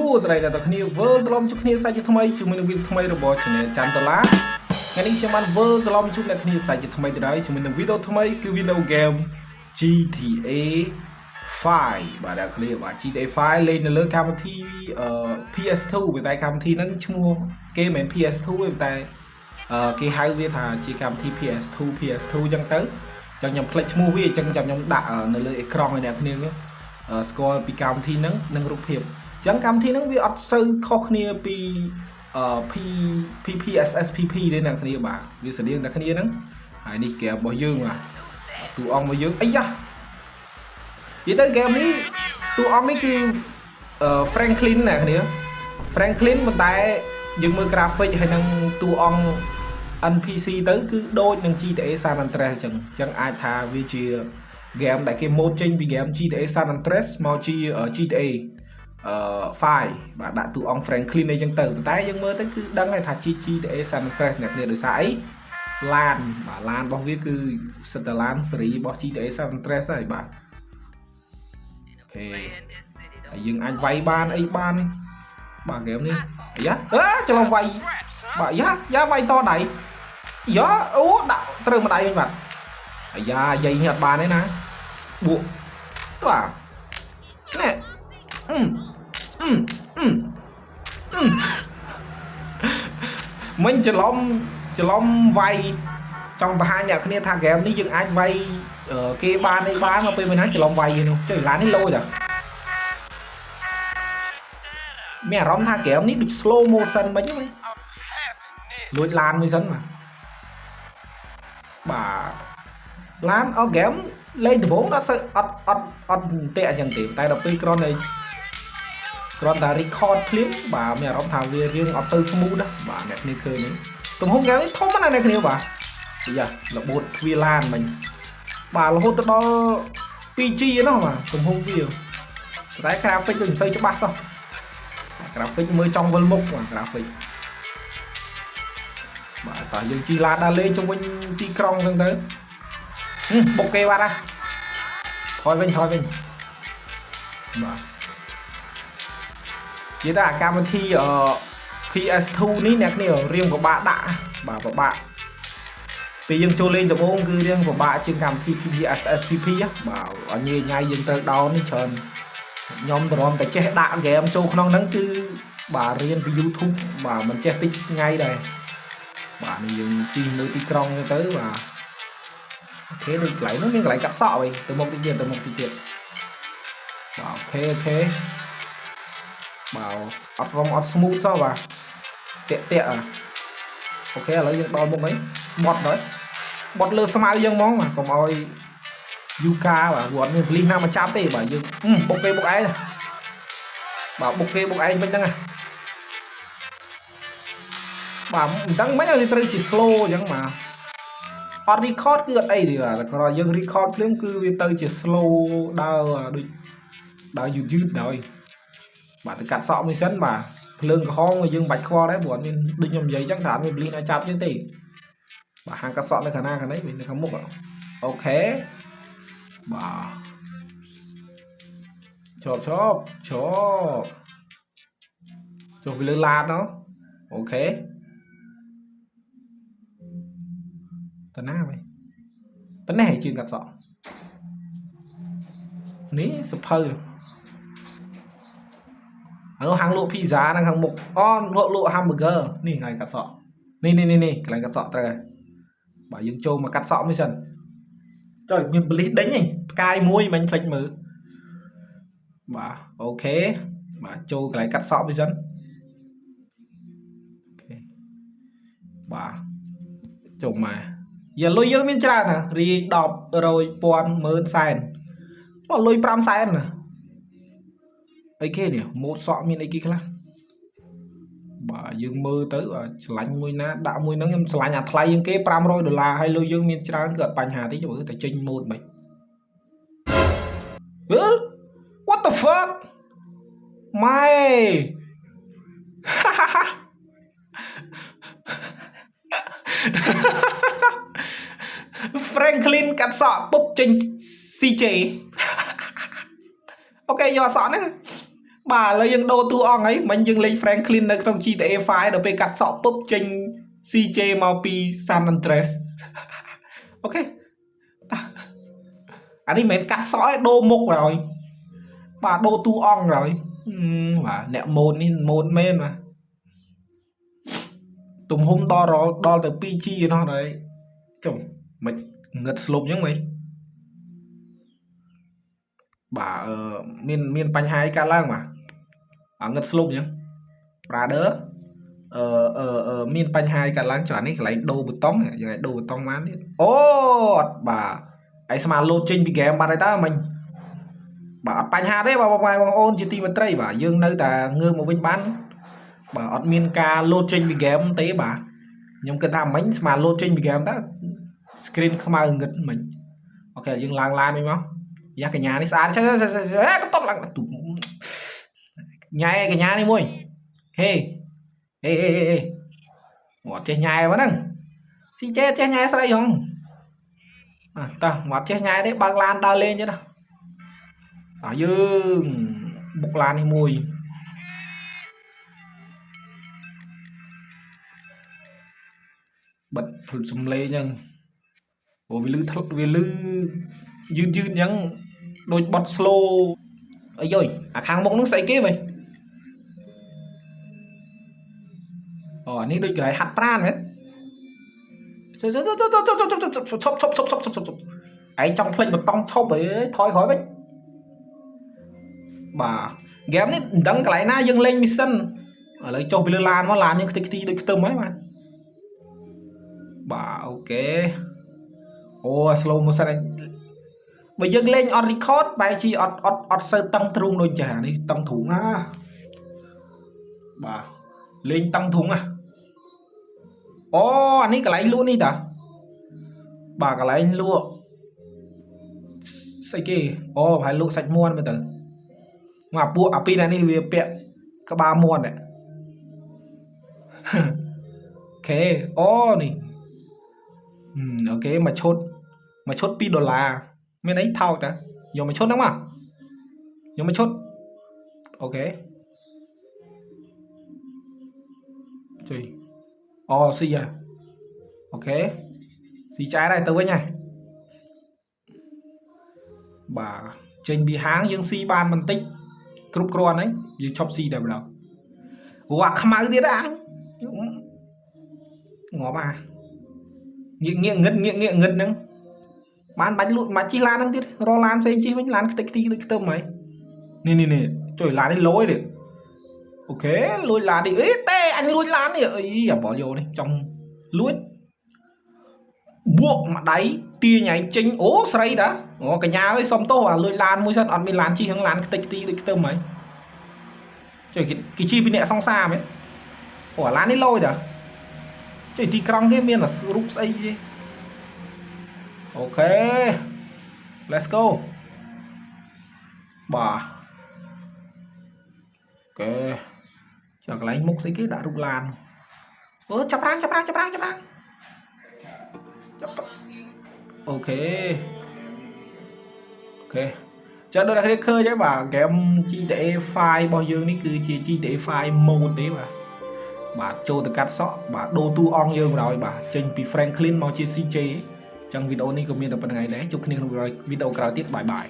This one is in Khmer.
Smooth ស្ដីតែគ្នាវិលត្រឡប់ជួបគ្នាសាច់ជាថ្មីជាមួយនឹងវីដេអូថ្មីរបស់ Channel ចាំដុល្លារថ្ងៃនេះខ្ញុំបានវិលត្រឡប់ជួបអ្នកគ្នាសាច់ជាថ្មីដែរជាមួយនឹងវីដេអូថ្មីគឺវីដេអូ game GTA 5 បាទអ្នកគ្នាបាទ GTA 5 លេងនៅលើកម្មវិធី PS2 ប៉ុន្តែកម្មវិធីហ្នឹងឈ្មោះគេមិនមែន PS2 ទេតែគេហៅវាថាជាកម្មវិធី PS2 អញ្ចឹងទៅចឹងខ្ញុំផ្លេចឈ្មោះវាអញ្ចឹងចាំខ្ញុំដាក់នៅលើអេក្រង់ឲ្យអ្នកគ្នាស្គាល់ពីកម្មវិធីហ្នឹងនិងរូបភាពអញ្ចឹងកម្មវិធីហ្នឹងវាអត់សូវខុសគ្នាពីPPSSPP ទេអ្នកគ្នាបាទវាស្តៀងតែគ្នាហ្នឹងហើយនេះហ្គេមរបស់យើងបាទតួអង្គរបស់យើងអីយ៉ានិយាយទៅហ្គេមនេះតួអង្គនេះគឺFranklin អ្នកគ្នា Franklin ប៉ុន្តែយើងមើល graphic ហើយនឹងតួអង្គ NPC ទៅគឺដូចនឹង GTA San Andreas អញ្ចឹងអាចថាវាជា game ដែលគេម៉ូដចេញពី game GTA San Andreas មកជា GTA 5 បាទដាក់តួអង្គ Franklin អីចឹងទៅប៉ុន្តែយើងមើលទៅគឺដឹងហើយថាជា GTA San Andreas អ្នកគ្នាដោយសារអីឡានបាទឡានរបស់វាគឺសិតតែឡានស៊េរីរបស់ GTA San Andreas ហើយបាទអូខេហើយយើងអាចវាយបានអីបានបាទហ្គេមនេះអាយ៉ាច្រឡំវាយបាទយ៉ាវាយតដៃយ៉ាអូដាក់ត្រូវម្ដាយវិញបាទអាយ៉ាយាយនេះអត់បានទេណាបួកទៅអានេះមិញច្រឡំវាយចង់បង្ហាញអ្នកគ្នាថាហ្គេមនេះយើងអាចវាយគេបានអីបានមកពេលមួយណាច្រឡំវាយនោះចុះឡាននេះលោចមានអារម្មណ៍ថាហ្គេមនេះដូច slow motion មិញហ្នឹងលួចឡានមួយសិនបាទឡានហ្គេមលេងដំបូងអត់ទេអញ្ចឹងទេតែដល់ពេលគ្រាន់តែ record ភ្លាមបាទមានអារម្មណ៍ថាវារឿងអត់សូវ smooth ណាបាទអ្នកគ្នាឃើញនេះទំហំហ្គេមនេះធំណាស់អ្នកគ្នាបាទយ៉ារបូតទ្វារឡានមិញបាទរហូតទៅដល់ 2G ណោះបាទទំហំវាតែ graphic ដូចមិនសូវច្បាស់សោះ graphic មើលចង់វិលមុខបាទ graphic បាទតើយើងជីឡានដើរលេងជាមួយទីក្រុងអញ្ចឹងទៅបុកគេបាត់ហ่ะថយវិញបាទនិយាយថាកម្មវិធីPS2 នេះអ្នកគ្នារៀងពិបាកដាក់បាទពិបាកពេលយើងចូលលេងដំបូងគឺរៀងពិបាកជាងកម្មវិធី PPSSPP បាទអត់ញ៉ៃយើងត្រូវដោននេះច្រើនខ្ញុំទ្រាំតែចេះដាក់ហ្គេមចូលក្នុងហ្នឹងគឺបាទរៀនពី YouTube បាទមិនចេះតិចថ្ងៃដែរបាទនេះយើងជិះលើទីក្រុងទៅបាទអូខេដូចកន្លែងនោះមានកន្លែងកាត់សក់វិញទៅមុខតិចទៀតបាទអូខេបាទអត់ smooth សោះបាទតាក់អូខេឥឡូវយើងដល់មុខហើយបត់លើស្មៅយើងហ្មងបាទកុំឲ្យយូកាបាទគាត់មានប៉លីសណាមកចាប់ទេបាទយើងបុកគេបុកឯងបាទបុកគេបុកឯងវិញហ្នឹងបាទមិនដឹងមិនឲ្យត្រូវជា slow អញ្ចឹងបាទអត់ record គឺអត់អីទេបាទតែគ្រាន់យើង record ភ្លាមគឺវាទៅជា slow ដើរដូចដើរយឺតដល់បាទទៅកាត់សក់មួយសិនបាទភ្លើងក្រហមយើងបាច់ខ្វល់ដែរព្រោះអត់មានដូចខ្ញុំនិយាយអញ្ចឹងថាអត់មានប៉លីសណាចាប់យើងទេបាទហាងកាត់សក់នៅខាងណាខាងនេះវិញនៅខាងមុខអូខេបាទឈប់ចុះវាលើឡានណោះអូខេតណាវិញតនេះជើងកាត់សក់នេះសភៅនោះហាងលក់ pizza នៅខាងមុខលក់ hamburger នេះកន្លែងកាត់សក់នេះកន្លែងកាត់សក់ត្រូវហើយបាទយើងចូលមកកាត់សក់មួយសិនចុះមានបលិសដេញហីផ្កាយមួយមិញផ្លេចមើលបាទអូខេបាទចូលកន្លែងកាត់សក់មួយសិនអូខេបាទចូលមកយ៉ាលុយយើងមានច្រើនណារី10 100 1000 10000 សែនបាទលុយ5សែនណាអីគេនេះម៉ូតសក់មានអីគេខ្លះបាទយើងមើលទៅឆ្លាញ់មួយណាដាក់មួយហ្នឹងខ្ញុំឆ្លាញ់អាថ្លៃជាងគេ$500ហើយលុយយើងមានច្រើនគឺអត់បញ្ហាទេមើលតែចេញម៉ូតមិនwhat the fuck ម៉ែFranklin កាត់សក់ពុបចេញ CJ អូខេយកសក់ហ្នឹង bà lấy những đô tu ong ấy mình dừng lên Franklin ở trong GTA 5 để bị cắt sọปุ๊บ trên CJ mau pi San Andreas ok anh ấy mình cắt sọ đô mục rồi bà đô tu ong rồi và nẹo môn men mà tùm hôm đo từ PG nó đấy chồng mày ngật slộp nhá mày bà miền bánh hai ca lang mà ngật slộp nhá bà đỡ miền bánh hai ca lang cho anh ấy lấy đồ bột tông này lại đồ bột tông mán đi ô bà ấy sao mà lô trình bị game bà đây ta mình bà bánh hai đấy bà ngoài bằng ôn chỉ tìm một tray bà dương nơi ta ngư một vinh bán bà miền ca lô trình bị game tế bà nhưng cái nào mấy mà lô trình bị game đó screen không ai ngật mình ok dương lang lan đi không giá cái nhà đi xa cái tóc lặng nhai cái nhà đi mui ê ngọt chơi nhai vẫn đừng xí chết chơi nhai sao đây không ta ngọt chơi nhai đấy băng lan đa lên chứ nào ở dương bục lan đi mùi bật thử xùm lê nha ủa vì lư dư nhắn đôi bật slow ấy rồi khang bóng nó xảy kế vậy này đôi cái hạt pran đấy chop ấy trong play một tông chop ấy thôi khỏi vậy bà game này đăng cái na dừng lên mission ở lấy cho Billy Lan nó làm những cái đôi tôm ấy mà bà ok slow motion này bây giờ lên on record bài chi on sơ tăng trung đôi chả đi tăng thủng á bà lên tăng thủng à anh ấy cái lấy luôn đi đã bà cái lấy luôn xây kì phải luôn sạch muôn bây giờ mà buộc pin này đi về bẹt các ba muôn này ok này ok mà chốt pi $, mấy đấy thao đã giờ mày chốt đúng không giờ mày chốt ok chơi xì à ok xì trái đây tới với nhảy bà trên bị háng dương xì ban mình tích group cron ấy như chop xì đẹp đâu hoặc không ai thế đã ngó bà nghiện ngất nâng bán bánh lụi mà chi lan đang tiết ro lan xây chi bánh lan cái tôm mày nè trời lá đi lối được ok lùi lá đi ấy tê anh lùi lan đi ấy bỏ vô đi trong lùi buộc mà đáy tia nhảy chính sấy đã cái nhà ấy xong tô lùi lan mũi sân ăn mình lan chi hướng lan cái tôm mày trời cái chi bên nè xong xa mấy lan đi lôi đã trời thì trong cái miền là rút xây gì ok let's go bà ok chẳng lấy mục giấy cái đã rút lan chắp rang ok cho đây là cái khơi chứ bà game GTA 5 bao nhiêu này cứ GTA 5 mode đấy bà cho từ cắt sọ bà đô tu ong dương rồi bà trên Franklin mau chia CJ trong video này cũng như là phần ngày đấy chúc anh em video cào tiếp bye bye